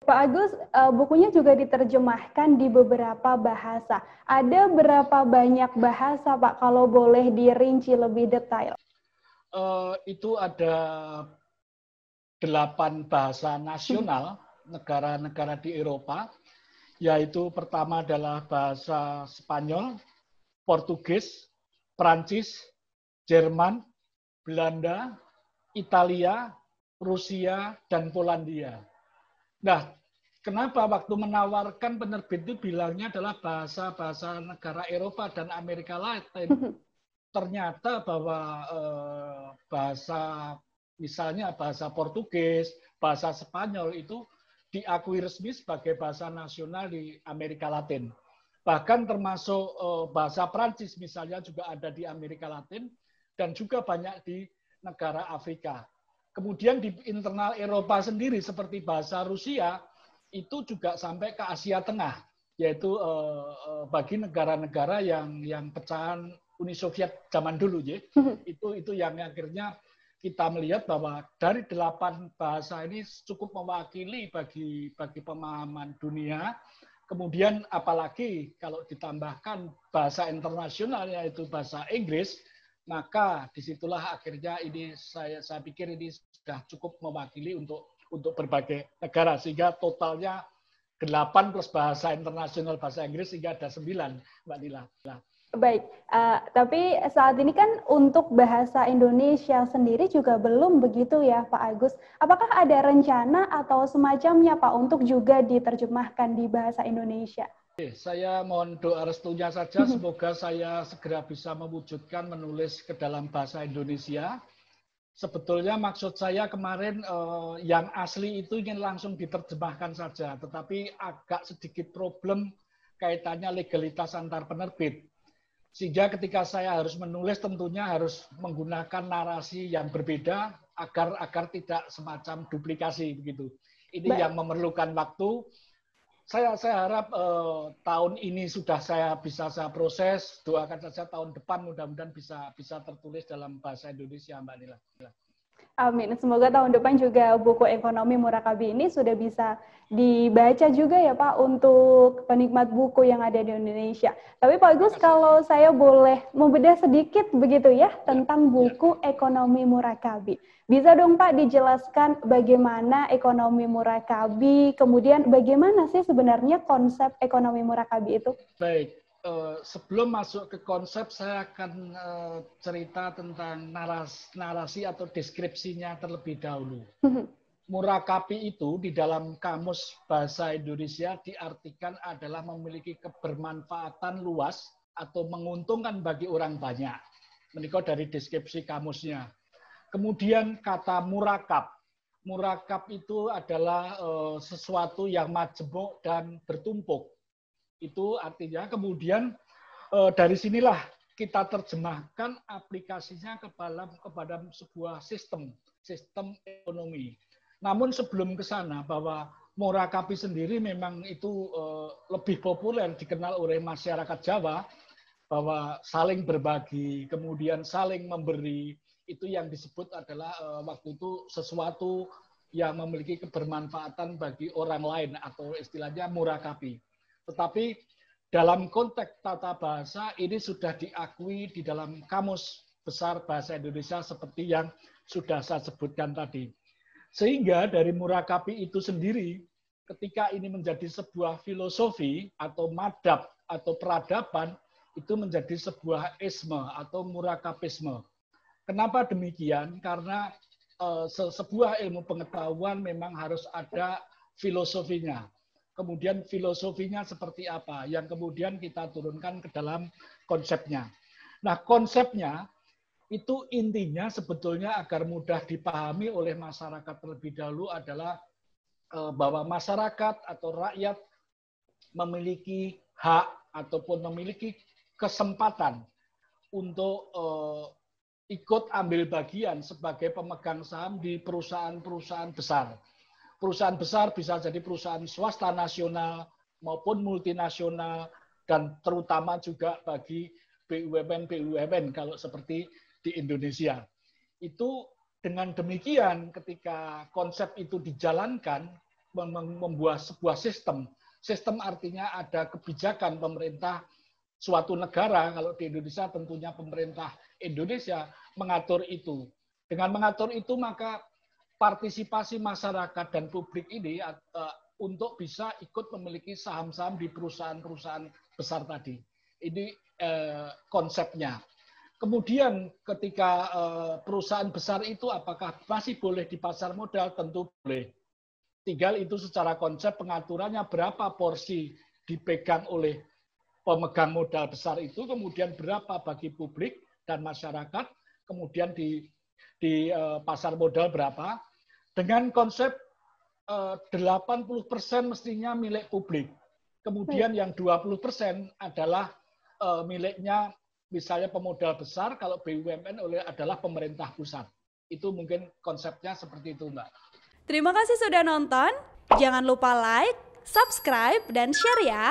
Pak Agus, bukunya juga diterjemahkan di beberapa bahasa. Ada berapa banyak bahasa, Pak, kalau boleh dirinci lebih detail? Itu ada 8 bahasa nasional negara-negara di Eropa, yaitu pertama adalah bahasa Spanyol, Portugis, Prancis, Jerman, Belanda, Italia, Rusia, dan Polandia. Nah, kenapa waktu menawarkan penerbit itu bilangnya adalah bahasa-bahasa negara Eropa dan Amerika Latin? Ternyata bahwa bahasa misalnya bahasa Portugis, bahasa Spanyol itu diakui resmi sebagai bahasa nasional di Amerika Latin. Bahkan termasuk bahasa Prancis misalnya juga ada di Amerika Latin dan juga banyak di negara Afrika. Kemudian di internal Eropa sendiri seperti bahasa Rusia itu juga sampai ke Asia Tengah, yaitu bagi negara-negara yang pecahan Uni Soviet zaman dulu, ya. Itu yang akhirnya kita melihat bahwa dari 8 bahasa ini cukup mewakili bagi pemahaman dunia. Kemudian apalagi kalau ditambahkan bahasa internasional yaitu bahasa Inggris, maka disitulah akhirnya ini saya pikir ini sudah cukup mewakili untuk berbagai negara, sehingga totalnya 8 plus bahasa internasional bahasa Inggris sehingga ada 9, Mbak Nila. Baik, tapi saat ini kan untuk bahasa Indonesia sendiri juga belum begitu ya Pak Agus. Apakah ada rencana atau semacamnya Pak untuk juga diterjemahkan di bahasa Indonesia? Saya mohon doa restunya saja, semoga saya segera bisa mewujudkan menulis ke dalam bahasa Indonesia. Sebetulnya maksud saya kemarin yang asli itu ingin langsung diterjemahkan saja, tetapi agak sedikit problem kaitannya legalitas antar penerbit. Sehingga ketika saya harus menulis tentunya harus menggunakan narasi yang berbeda agar tidak semacam duplikasi begitu. Ini yang memerlukan waktu. Saya harap tahun ini sudah bisa saya proses. Doakan saja tahun depan mudah-mudahan bisa tertulis dalam bahasa Indonesia, Mbak Nila. Amin. Semoga tahun depan juga buku ekonomi Murakabi ini sudah bisa dibaca juga ya Pak untuk penikmat buku yang ada di Indonesia. Tapi Pak Agus, kalau saya boleh membedah sedikit begitu ya tentang buku ekonomi Murakabi. Bisa dong Pak dijelaskan bagaimana ekonomi Murakabi, kemudian bagaimana sih sebenarnya konsep ekonomi Murakabi itu? Baik. Sebelum masuk ke konsep, saya akan cerita tentang narasi atau deskripsinya terlebih dahulu. Murakabi itu di dalam kamus bahasa Indonesia diartikan adalah memiliki kebermanfaatan luas atau menguntungkan bagi orang banyak. Menikah dari deskripsi kamusnya. Kemudian kata murakab. Murakab itu adalah sesuatu yang majemuk dan bertumpuk. Itu artinya kemudian dari sinilah kita terjemahkan aplikasinya kepada sebuah sistem ekonomi. Namun sebelum ke sana bahwa Murakabi sendiri memang itu lebih populer dikenal oleh masyarakat Jawa bahwa saling berbagi, kemudian saling memberi, itu yang disebut adalah waktu itu sesuatu yang memiliki kebermanfaatan bagi orang lain atau istilahnya Murakabi. Tetapi dalam konteks tata bahasa ini sudah diakui di dalam kamus besar bahasa Indonesia seperti yang sudah saya sebutkan tadi. Sehingga dari Murakabi itu sendiri, ketika ini menjadi sebuah filosofi atau madhab atau peradaban, itu menjadi sebuah isme atau murakabisme. Kenapa demikian? Karena sebuah ilmu pengetahuan memang harus ada filosofinya. Kemudian filosofinya seperti apa yang kemudian kita turunkan ke dalam konsepnya. Nah, konsepnya itu intinya sebetulnya agar mudah dipahami oleh masyarakat terlebih dahulu adalah bahwa masyarakat atau rakyat memiliki hak ataupun memiliki kesempatan untuk ikut ambil bagian sebagai pemegang saham di perusahaan-perusahaan besar. Perusahaan besar bisa jadi perusahaan swasta nasional maupun multinasional dan terutama juga bagi BUMN kalau seperti di Indonesia. Itu dengan demikian ketika konsep itu dijalankan, membuat sebuah sistem. Sistem artinya ada kebijakan pemerintah suatu negara, kalau di Indonesia tentunya pemerintah Indonesia mengatur itu. Dengan mengatur itu maka partisipasi masyarakat dan publik ini untuk bisa ikut memiliki saham-saham di perusahaan-perusahaan besar tadi. Ini konsepnya. Kemudian ketika perusahaan besar itu apakah masih boleh di pasar modal? Tentu boleh. Tinggal itu secara konsep pengaturannya berapa porsi dipegang oleh pemegang modal besar itu, kemudian berapa bagi publik dan masyarakat, kemudian di pasar modal berapa, dengan konsep 80% mestinya milik publik. Kemudian yang 20% adalah miliknya misalnya pemodal besar, kalau BUMN adalah pemerintah pusat. Itu mungkin konsepnya seperti itu, Mbak. Terima kasih sudah nonton. Jangan lupa like, subscribe, dan share ya.